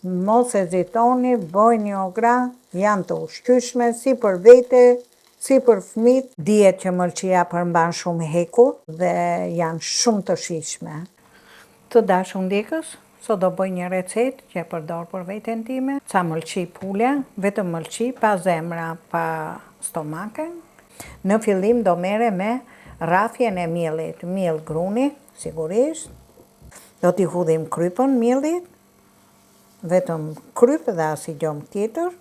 Mos hezitoni, bëjni ogra, janë të ushqyeshme si për vete, si për fëmijët. Dihet që mëlçia përmban shumë hekur dhe janë shumë të shijshme. Të dashur ndjekës, sot do bëj një recetë që e përdor për veten time. Ca mëlçi pule, vetëm mëlçi, pa zemra, pa stomake. Në fillim do merre me rrafjen e miellit, miell gruni, sigurisht. Do t'i hudhim krypën miellit, vetëm kryp dhe asnjë gjë tjetër.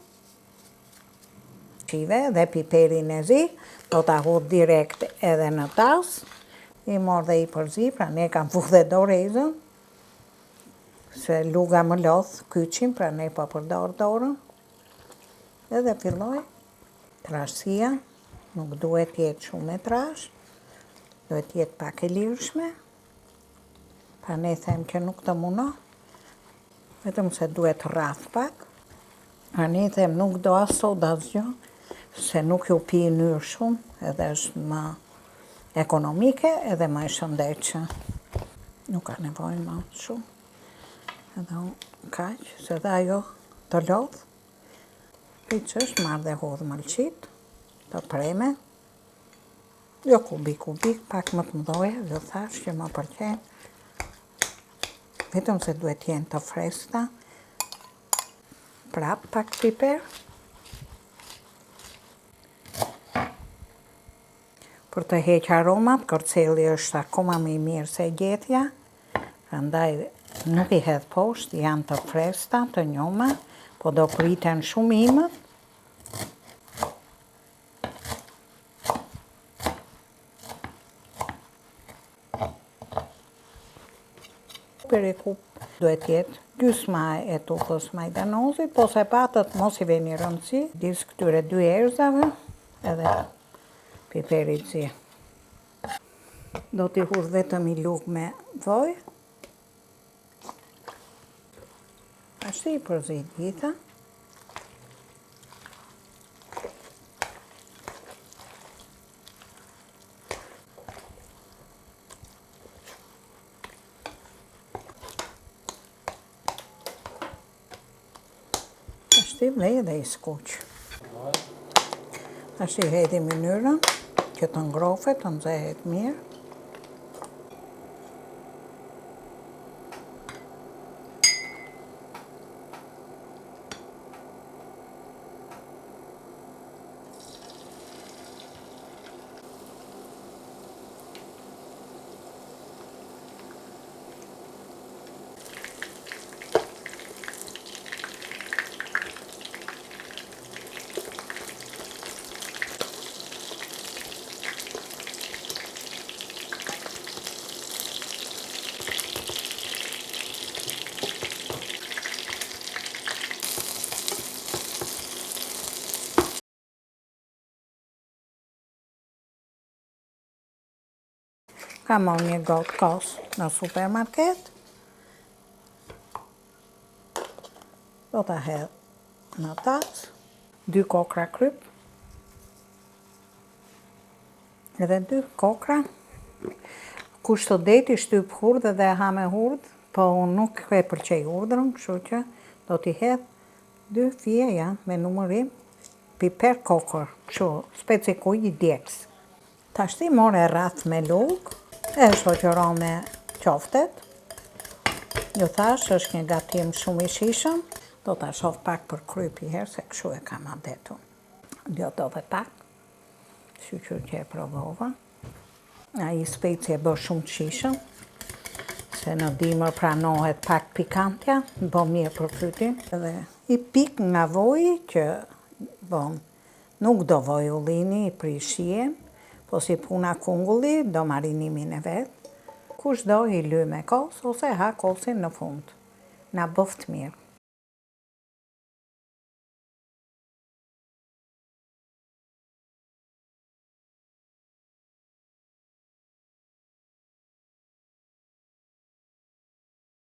Dhe piperin e zi, do t'a hudh direkt edhe në tas. I mor dhe i përzi, pra ne kam vu dhe dorezën, se luga më lodh kyçin, pra ne po përdor dorën. Edhe filloj trashësia, nuk duhet jetë shumë e trashë, duhet jetë pak e lirshme. Pra ne them që nuk të muno, vetëm se duhet rrath pak. Pra ne them nuk do as soda asgjë, se nuk ju pi ynyr shumë, edhe është më ekonomike edhe më e shëndetshme. Nuk ka nevojë më shumë. Edhe kaq, se dhe ajo të lodh. Piçësh, marr dhe hudh mëlçit, të preme. Jo kubik, pak më të mëdhoja, jo thash që më pëlqen. Vetëm se duhet jenë të freskëta. Prap pak piper. Për të heq aromat, kërcelli është akoma më i mirë se gjetja. Prandaj nuk i hedh poshtë, janë të freskëta, të njoma, po do priten shumë imët. Perikup duhet jetë gjysma e tufës majdanozit, po se patët mos i veni rëndësi, disë këtyre 2 erëzave, edhe piperit zi. Do t'i hudh vetëm i lug me vaj. Ashtu i përzi gjitha. Dhe edhe i skuq. Ashtu i hedhim ynyrën, që të ngrohet, të nxehet mirë. Ka marrë një gotë kos në supermarket. Do t'a hedh në tas, 2 kokra kryp, edhe 2 kokra. Kush të deti shtyp hurdhë dhe ha me hurdhë, po unë nuk e pëlqej hurdhrën, kështu që do t'i hedh 2 fije janë me numërim, piper kokër, kështu speci kuj i djegës. Tashti more rrath me lugë, e shoqëron me qoftet. Ju thash, është një gatim shumë i shijshëm. Do t'a shoh pak për kryp i herë, se kështu e kam adetur. Jo do dhe pak, shqyqyr që e provova. Ai speci e bë shumë të shijshëm, se në dimër pranohet pak pikantja, bë mirë për fytyn. Edhe i pik nga voji që bën. Nuk do voj ullini, i prish shijen, po si puna kungulli, do marinimin e vetë. Kush do i ly me kos, ose ha kosin në fund. Na bëft mirë.